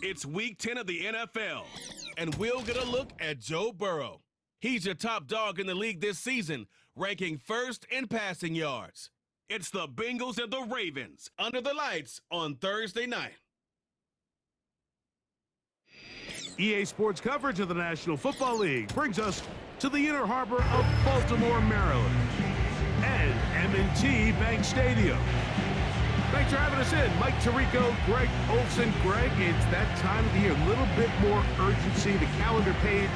It's Week 10 of the NFL, and we'll get a look at Joe Burrow. He's your top dog in the league this season, ranking first in passing yards. It's the Bengals and the Ravens under the lights on Thursday night. EA Sports coverage of the National Football League brings us to the Inner Harbor of Baltimore, Maryland, and M&T Bank Stadium. Thanks for having us in. Mike Tirico, Greg Olson. Greg, it's that time of the year. A little bit more urgency. The calendar page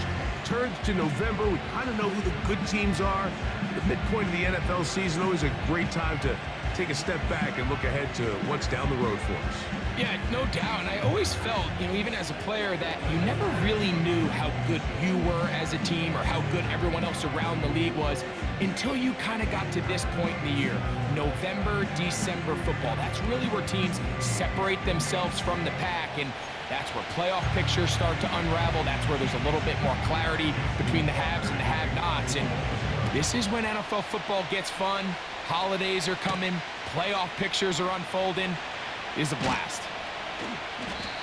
turns to November. We kind of know who the good teams are. The midpoint of the NFL season, always a great time to take a step back and look ahead to what's down the road for us. Yeah, no doubt. And I always felt, even as a player, that you never really knew how good you were as a team or how good everyone else around the league was until you kind of got to this point in the year. November, December football. That's really where teams separate themselves from the pack, and that's where playoff pictures start to unravel. That's where there's a little bit more clarity between the haves and the have-nots. And this is when NFL football gets fun. Holidays are coming. Playoff pictures are unfolding. It is a blast.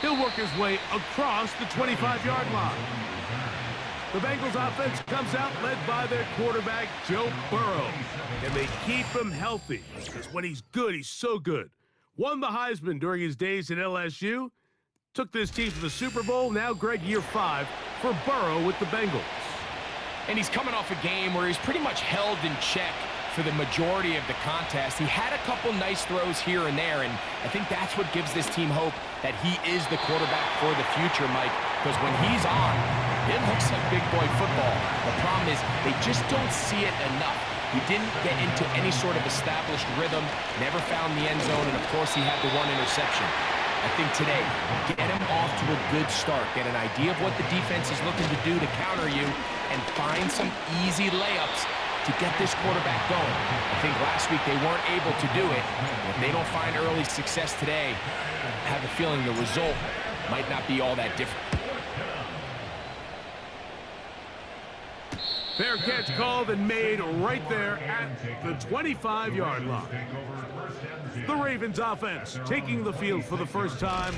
He'll work his way across the 25-yard line. The Bengals offense comes out led by their quarterback, Joe Burrow. And they keep him healthy because when he's good, he's so good. Won the Heisman during his days at LSU. Took this team to the Super Bowl. Now, Greg, year 5 for Burrow with the Bengals. And he's coming off a game where he's pretty much held in check for the majority of the contest. He had a couple nice throws here and there, and I think that's what gives this team hope that he is the quarterback for the future, Mike, because when he's on, it looks like big boy football. The problem is they just don't see it enough. He didn't get into any sort of established rhythm, never found the end zone, and of course he had the one interception. I think today, get him off to a good start, get an idea of what the defense is looking to do to counter you, and find some easy layups to get this quarterback going. I think last week they weren't able to do it. If they don't find early success today, I have a feeling the result might not be all that different. Fair catch called and made right there at the 25-yard line. The Ravens offense taking the field for the first time.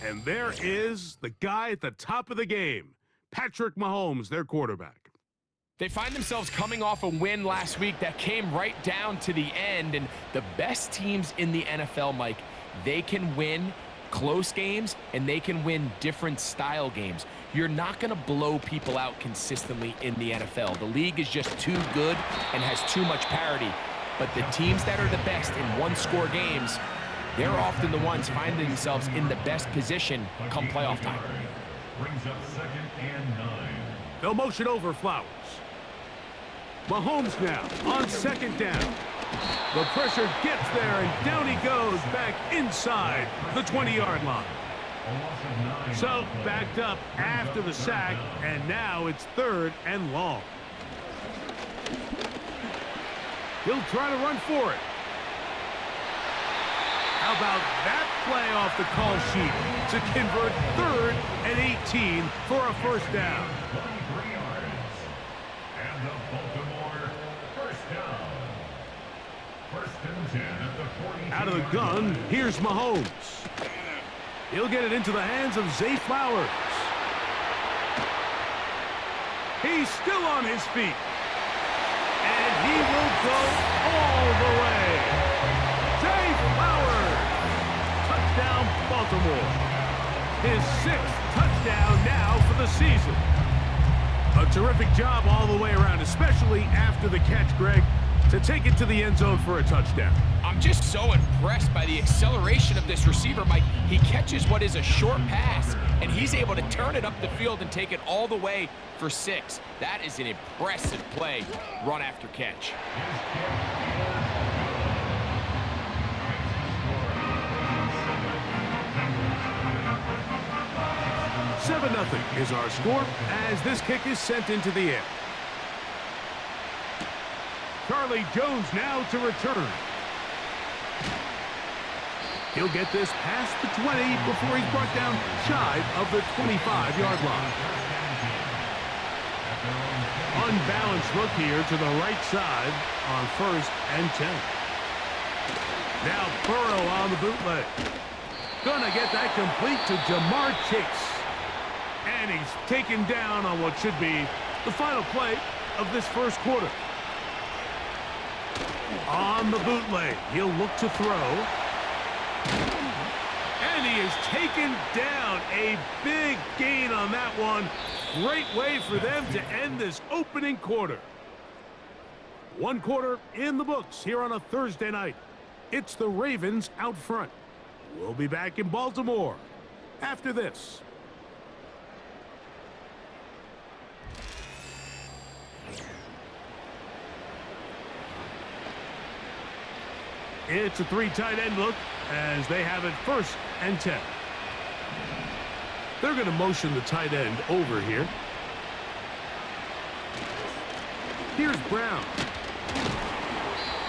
And there is the guy at the top of the game, Patrick Mahomes, their quarterback. They find themselves coming off a win last week that came right down to the end, and the best teams in the NFL, Mike, they can win close games and they can win different style games. You're not going to blow people out consistently in the NFL. The league is just too good and has too much parity. But the teams that are the best in one-score games, they're often the ones finding themselves in the best position come playoff time. Brings up 2nd and 9. They'll motion over Flowers. Mahomes now on 2nd down. The pressure gets there, and down he goes back inside the 20-yard line. So backed up after the sack, and now it's 3rd and long. He'll try to run for it. How about that play off the call sheet to convert 3rd and 18 for a first down? And the Baltimore first down. 1st and 10 at the 42. Out of the gun, here's Mahomes. He'll get it into the hands of Zay Flowers. He's still on his feet. And he will go all the way. Zay Flowers. Touchdown, Baltimore. His 6th touchdown now for the season. A terrific job all the way around, especially after the catch, Greg, to take it to the end zone for a touchdown. I'm just so impressed by the acceleration of this receiver, Mike. He catches what is a short pass, and he's able to turn it up the field and take it all the way for 6. That is an impressive play, run after catch. 7-0 is our score as this kick is sent into the air. Charlie Jones now to return. He'll get this past the 20 before he's brought down shy of the 25-yard line. Unbalanced look here to the right side on 1st and 10. Now Burrow on the bootleg. Gonna get that complete to Jamar Chase. And he's taken down on what should be the final play of this first quarter. On the bootleg, he'll look to throw. And he is taken down. A big gain on that one. Great way for them to end this opening quarter. One quarter in the books here on a Thursday night. It's the Ravens out front. We'll be back in Baltimore after this. It's a three tight end look as they have it 1st and 10. They're going to motion the tight end over here. Here's Brown.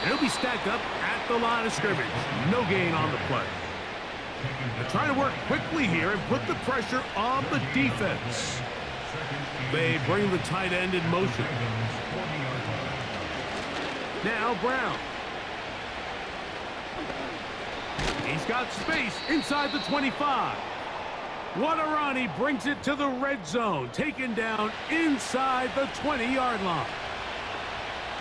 And he'll be stacked up at the line of scrimmage. No gain on the play. They're trying to work quickly here and put the pressure on the defense. They bring the tight end in motion. Now Brown. He's got space inside the 25. What a run. He brings it to the red zone. Taken down inside the 20-yard line.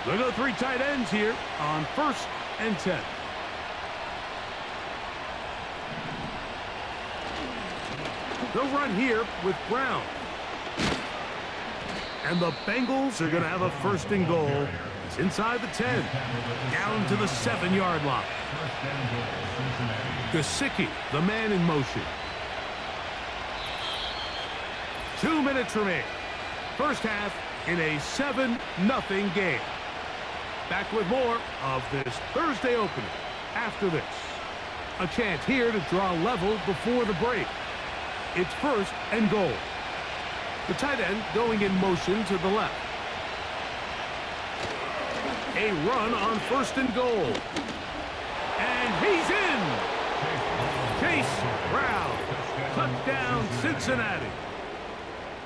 They'll go three tight ends here on 1st and 10. They'll run here with Brown. And the Bengals are going to have a 1st and goal. It's inside the 10. Down to the 7-yard line. Gesicki, the man in motion. 2 minutes remain. First half in a 7-0 game. Back with more of this Thursday opening after this. A chance here to draw level before the break. It's 1st and goal. The tight end going in motion to the left. A run on 1st and goal. And he's in. Chase Brown. Touchdown, Cincinnati.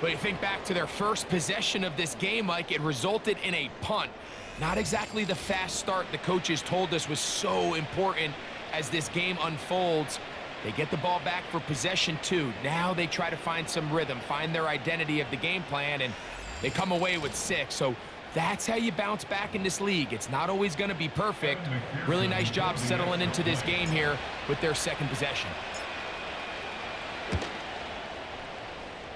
But you think back to their first possession of this game, Mike, it resulted in a punt. Not exactly the fast start the coaches told us was so important as this game unfolds. They get the ball back for possession 2. Now they try to find some rhythm, find their identity of the game plan, and they come away with 6. So that's how you bounce back in this league. It's not always going to be perfect. Really nice job settling into this game here with their 2nd possession.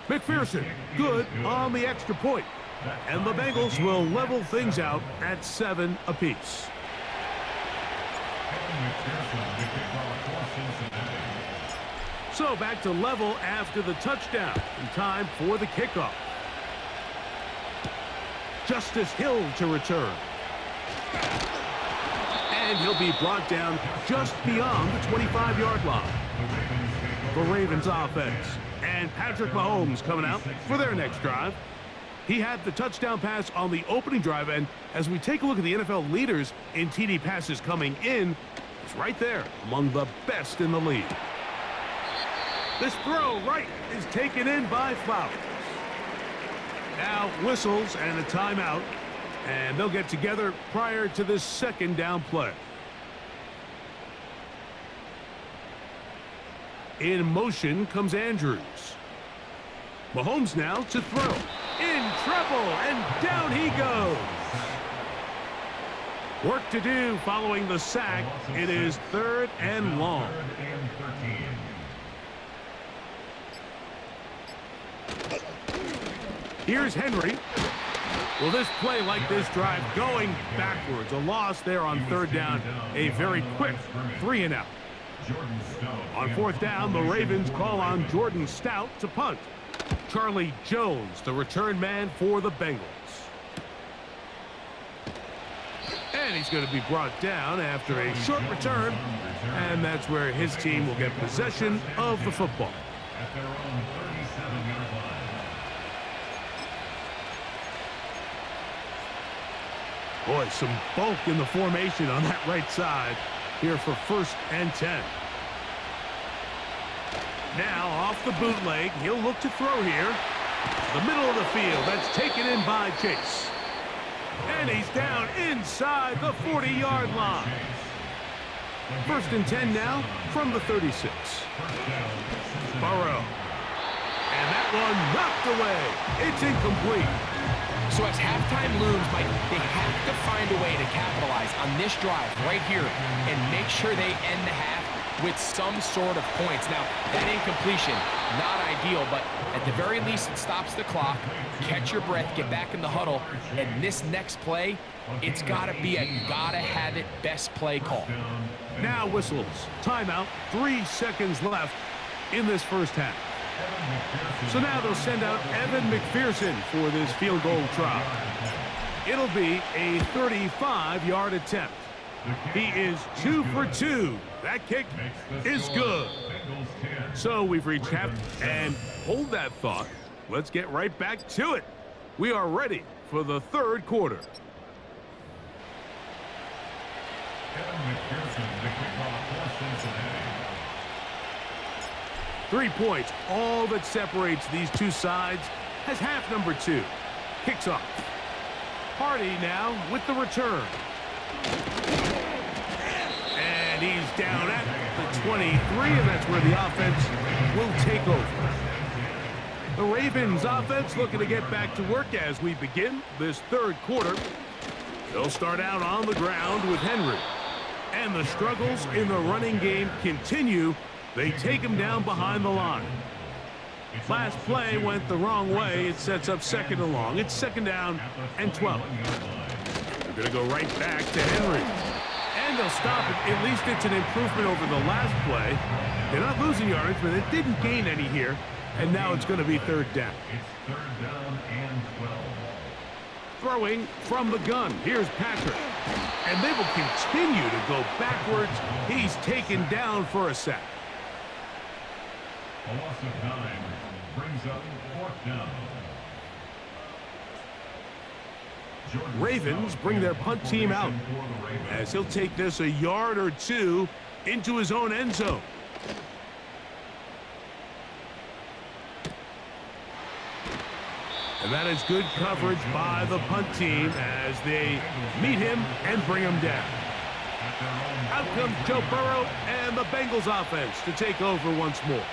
McPherson, good on the extra point. And the Bengals will level things out at 7 apiece. So back to level after the touchdown. In time for the kickoff. Justice Hill to return. And he'll be brought down just beyond the 25-yard line. The Ravens offense. And Patrick Mahomes coming out for their next drive. He had the touchdown pass on the opening drive, and as we take a look at the NFL leaders in TD passes coming in, he's right there among the best in the league. This throw right is taken in by Flowers. Now whistles and a timeout, and they'll get together prior to this 2nd down play. In motion comes Andrews. Mahomes now to throw. In trouble, and down he goes. Work to do following the sack. It is 3rd and long. Here's Henry. Well, this play like this drive going backwards. A loss there on 3rd down. A very quick 3-and-out. On 4th down, the Ravens call on Jordan Stout to punt. Charlie Jones, the return man for the Bengals. And he's going to be brought down after a short return. And that's where his team will get possession of the football. At their own 37-yard line. Boy, some bulk in the formation on that right side here for 1st and 10. Now off the bootleg, he'll look to throw here. The middle of the field, that's taken in by Chase. And he's down inside the 40-yard line. First and 10 now from the 36. Burrow. And that one knocked away. It's incomplete. So as halftime looms, Mike, they have to find a way to capitalize on this drive right here and make sure they end the half with some sort of points. Now, that incompletion, not ideal, but at the very least, it stops the clock. Catch your breath, get back in the huddle, and this next play, it's got to be a gotta-have-it best play call. Now whistles. Timeout. 3 seconds left in this first half. So now they'll send out Evan McPherson for this field goal try. It'll be a 35-yard attempt. He is 2 for 2. That kick is good. So we've reached half, and hold that thought. Let's get right back to it. We are ready for the third quarter. Evan McPherson, the kickoff for Cincinnati. 3 points, all that separates these two sides, has half number 2. Kicks off. Hardy now with the return. And he's down at the 23, and that's where the offense will take over. The Ravens offense looking to get back to work as we begin this third quarter. They'll start out on the ground with Henry. And the struggles in the running game continue. They take him down behind the line. Last play went the wrong way. It sets up second and long. It's second down and 12. They're going to go right back to Henry. And they'll stop it. At least it's an improvement over the last play. They're not losing yards, but it didn't gain any here. And now it's going to be third down. It's third down and 12. Throwing from the gun. Here's Patrick. And they will continue to go backwards. He's taken down for a sack. A loss of 9 brings up fourth down. Ravens bring their punt team out as he'll take this a yard or two into his own end zone. And that is good coverage by the punt team as they meet him and bring him down. Out comes Joe Burrow and the Bengals offense to take over once more.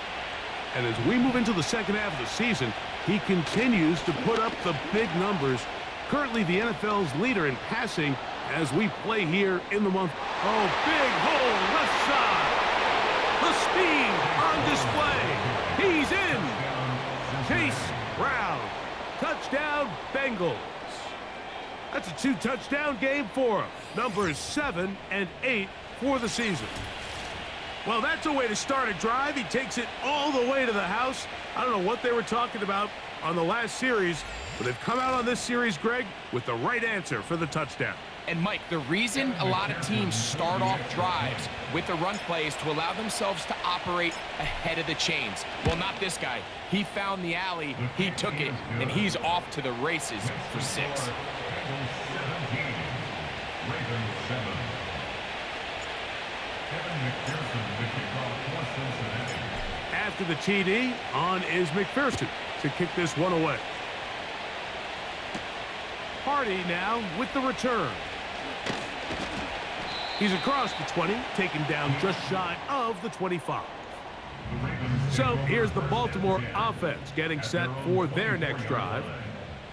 And as we move into the second half of the season, he continues to put up the big numbers. Currently the NFL's leader in passing as we play here in the month. Oh, big hole left side. The speed on display. He's in. Chase Brown. Touchdown, Bengals. That's a 2-touchdown game for him. Numbers 7 and 8 for the season. Well, that's a way to start a drive. He takes it all the way to the house. I don't know what they were talking about on the last series, but they've come out on this series, Greg, with the right answer for the touchdown. And, Mike, the reason a lot of teams start off drives with the run play is to allow themselves to operate ahead of the chains. Well, not this guy. He found the alley, he took it, and he's off to the races for 6. Bengals 17, Ravens 7. Evan McPherson, the kickoff for Cincinnati. After the TD, on is McPherson to kick this one away. Hardy now with the return. He's across the 20, taken down just shy of the 25. So here's the Baltimore offense getting set for their next drive.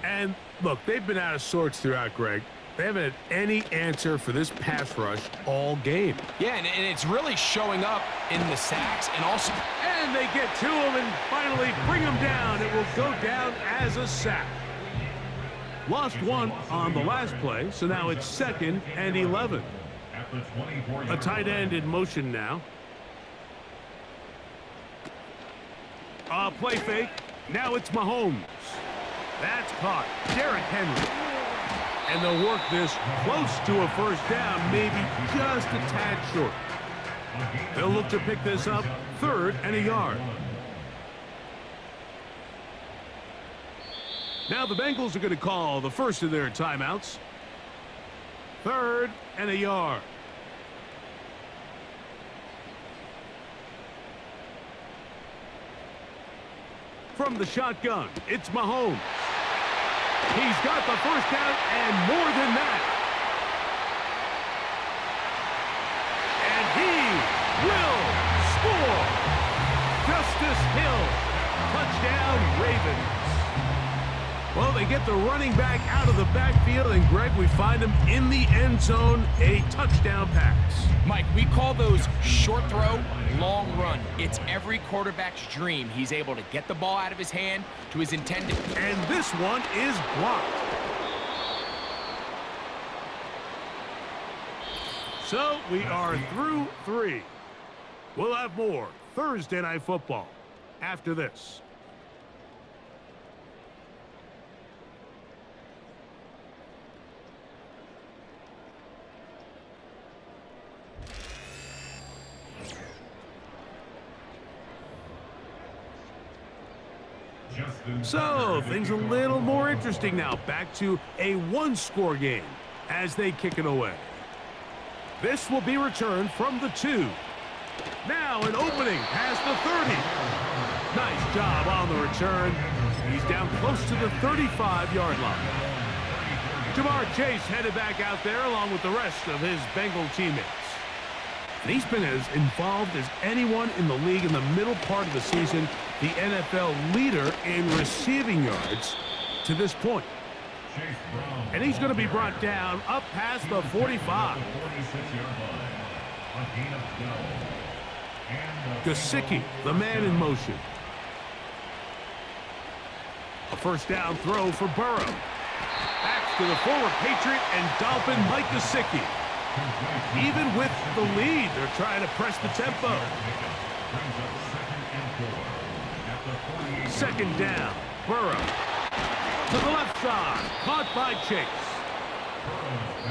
And look, they've been out of sorts throughout, Greg. They haven't had any answer for this pass rush all game. Yeah, and it's really showing up in the sacks and also... And they get to him and finally bring him down. It will go down as a sack. Lost one on the last play, so now it's second and 11. A tight end in motion now. Play fake. Now it's Mahomes. That's caught. Derrick Henry. And they'll work this close to a first down, maybe just a tad short. They'll look to pick this up, third and a yard. Now the Bengals are going to call the first of their timeouts. Third and a yard. From the shotgun, it's Mahomes. He's got the first down and more than that. And he Justice Hill. Touchdown, Ravens. Well, they get the running back out of the backfield, and Greg, we find him in the end zone, a touchdown pass. Mike, we call those short throw, long run. It's every quarterback's dream. He's able to get the ball out of his hand to his intended. And this one is blocked. So we are through 3. We'll have more Thursday Night Football after this. So, things a little more interesting now. Back to a one-score game as they kick it away. This will be returned from the 2. Now an opening past the 30. Nice job on the return. He's down close to the 35-yard line. Jamar Chase headed back out there along with the rest of his Bengal teammates. And he's been as involved as anyone in the league in the middle part of the season, the NFL leader in receiving yards to this point. And he's going to be brought down up past the 45. Gesicki, the man in motion. A first down throw for Burrow. Back to the former Patriot and Dolphin Mike Gesicki. Even with the lead, they're trying to press the tempo. Second down, Burrow. To the left side, caught by Chase.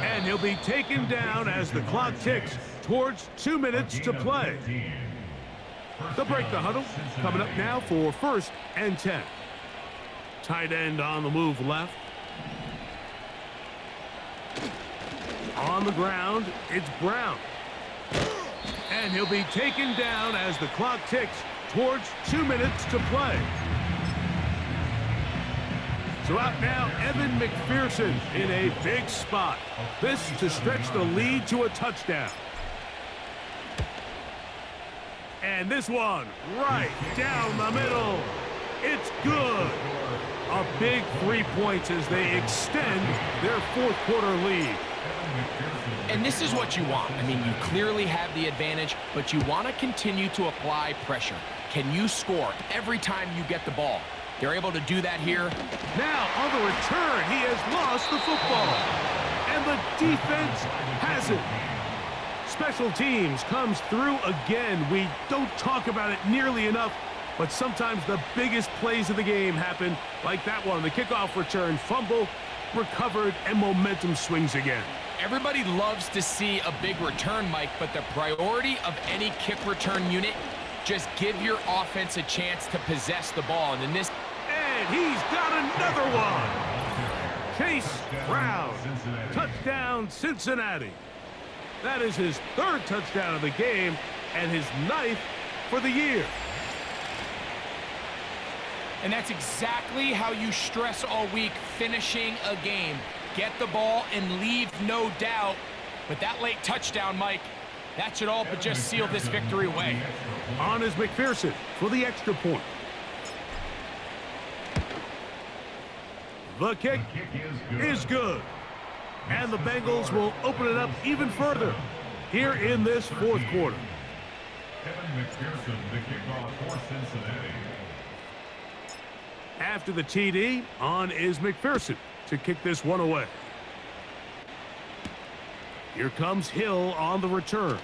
And he'll be taken down as the clock ticks towards 2 minutes to play. They'll break the huddle, coming up now for 1st and 10. Tight end on the move left. On the ground, it's Brown. And he'll be taken down as the clock ticks towards 2 minutes to play. So out now, Evan McPherson in a big spot. This to stretch the lead to a touchdown. And this one right down the middle. It's good. A big 3 points as they extend their 4th quarter lead. And this is what you want. I mean, you clearly have the advantage, but you want to continue to apply pressure. Can you score every time you get the ball? They're able to do that here. Now, on the return, he has lost the football. And the defense has it. Special teams comes through again. We don't talk about it nearly enough, but sometimes the biggest plays of the game happen like that one. The kickoff return, fumble, recovered, and momentum swings again. Everybody loves to see a big return, Mike, but the priority of any kick return unit, just give your offense a chance to possess the ball. And in this... And he's got another one. Chase Brown. Touchdown, Cincinnati. That is his 3rd touchdown of the game and his 9th for the year. And that's exactly how you stress all week, finishing a game. Get the ball and leave no doubt. But that late touchdown, Mike, that should all but just seal this victory away. On is McPherson for the extra point. The kick is good. And the Bengals will open it up even further here in this 4th quarter. Evan McPherson, the kickoff for Cincinnati. After the TD, on is McPherson to kick this one away. Here comes Hill on the return.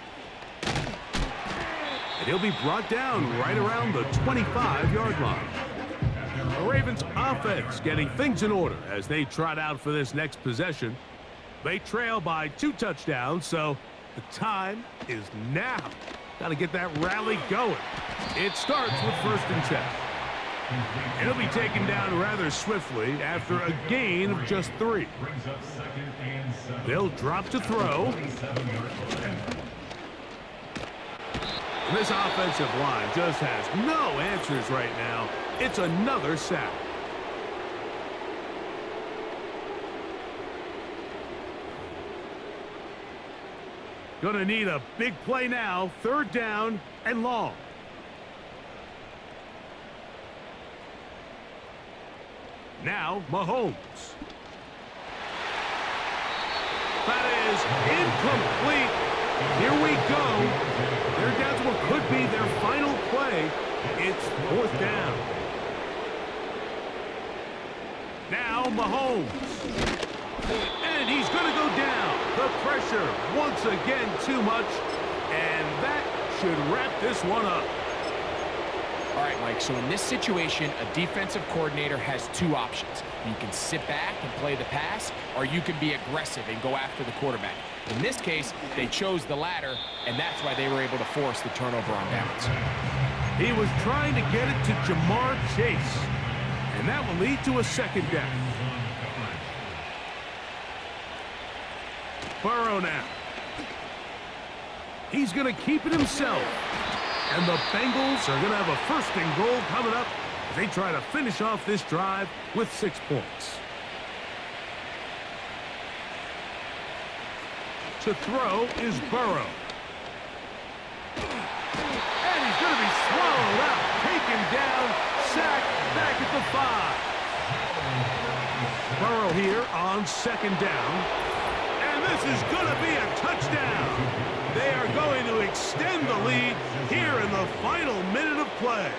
And he'll be brought down right around the 25-yard line. The Ravens offense getting things in order as they trot out for this next possession. They trail by 2 touchdowns, so the time is now. Got to get that rally going. It starts with 1st and 10. It'll be taken down rather swiftly after a gain of just 3. They'll drop to throw. And this offensive line just has no answers right now. It's another sack. Gonna need a big play now. 3rd down and long. Now, Mahomes. That is incomplete. Here we go. They're down to what could be their final play. It's 4th down. Now, Mahomes. And he's going to go down. The pressure, once again, too much. And that should wrap this one up. All right, Mike, so in this situation, a defensive coordinator has two options. You can sit back and play the pass, or you can be aggressive and go after the quarterback. In this case, they chose the latter, and that's why they were able to force the turnover on downs. He was trying to get it to Jamar Chase, and that will lead to a 2nd down. Burrow now. He's going to keep it himself. And the Bengals are going to have a 1st and goal coming up as they try to finish off this drive with 6 points. To throw is Burrow. And he's going to be swallowed up, taken down, sacked, back at the 5. Burrow here on 2nd down. And this is going to be a touchdown. They are going to extend the lead here in the final minute of play.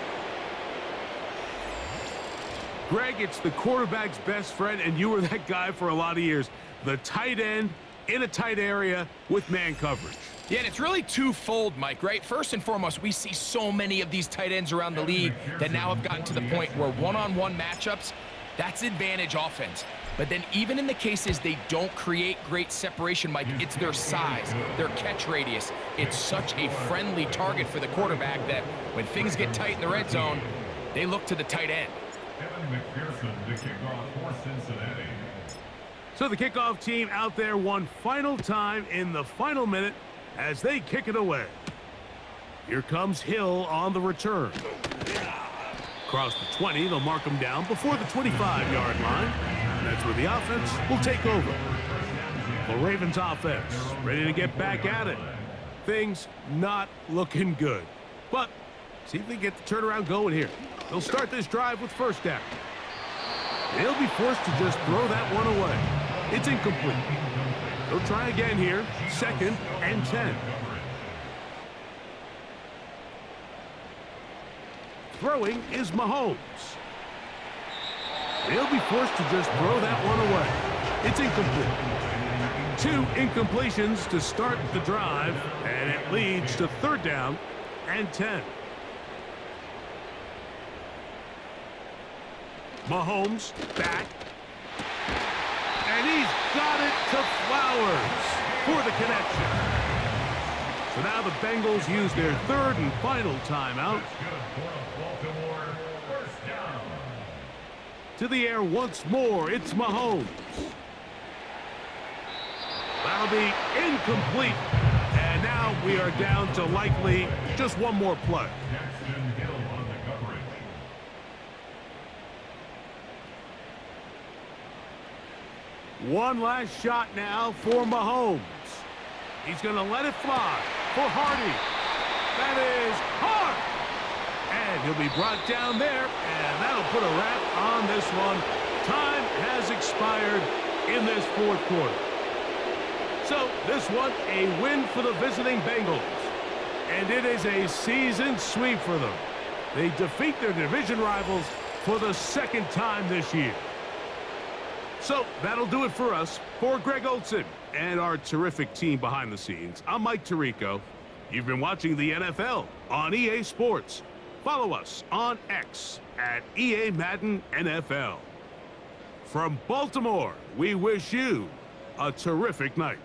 Greg, it's the quarterback's best friend, and you were that guy for a lot of years. The tight end in a tight area with man coverage. Yeah, and it's really twofold, Mike, right? First and foremost, we see so many of these tight ends around the league that now have gotten to the point where one-on-one matchups, that's advantage offense. But then even in the cases they don't create great separation, Mike, it's their size, their catch radius. It's such a friendly target for the quarterback that when things get tight in the red zone, they look to the tight end. So the kickoff team out there one final time in the final minute as they kick it away. Here comes Hill on the return. Across the 20, they'll mark him down before the 25-yard line. And that's where the offense will take over. The Ravens offense ready to get back at it. Things not looking good. But see if they get the turnaround going here. They'll start this drive with 1st down. They'll be forced to just throw that one away. It's incomplete. They'll try again here. 2nd and 10. Throwing is Mahomes. They'll be forced to just throw that one away. It's incomplete. 2 incompletions to start the drive, and it leads to 3rd down and 10. Mahomes back. And he's got it to Flowers for the connection. So now the Bengals use their 3rd and final timeout. To the air once more, it's Mahomes. That'll be incomplete. And now we are down to likely just one more play. One last shot now for Mahomes. He's going to let it fly for Hardy. That is hard. And he'll be brought down there, and that'll put a wrap on this one. Time has expired in this 4th quarter. So this one, a win for the visiting Bengals. And it is a season sweep for them. They defeat their division rivals for the 2nd time this year. So that'll do it for us. For Greg Olson and our terrific team behind the scenes, I'm Mike Tirico. You've been watching the NFL on EA Sports. Follow us on X at EA Madden NFL. From Baltimore, we wish you a terrific night.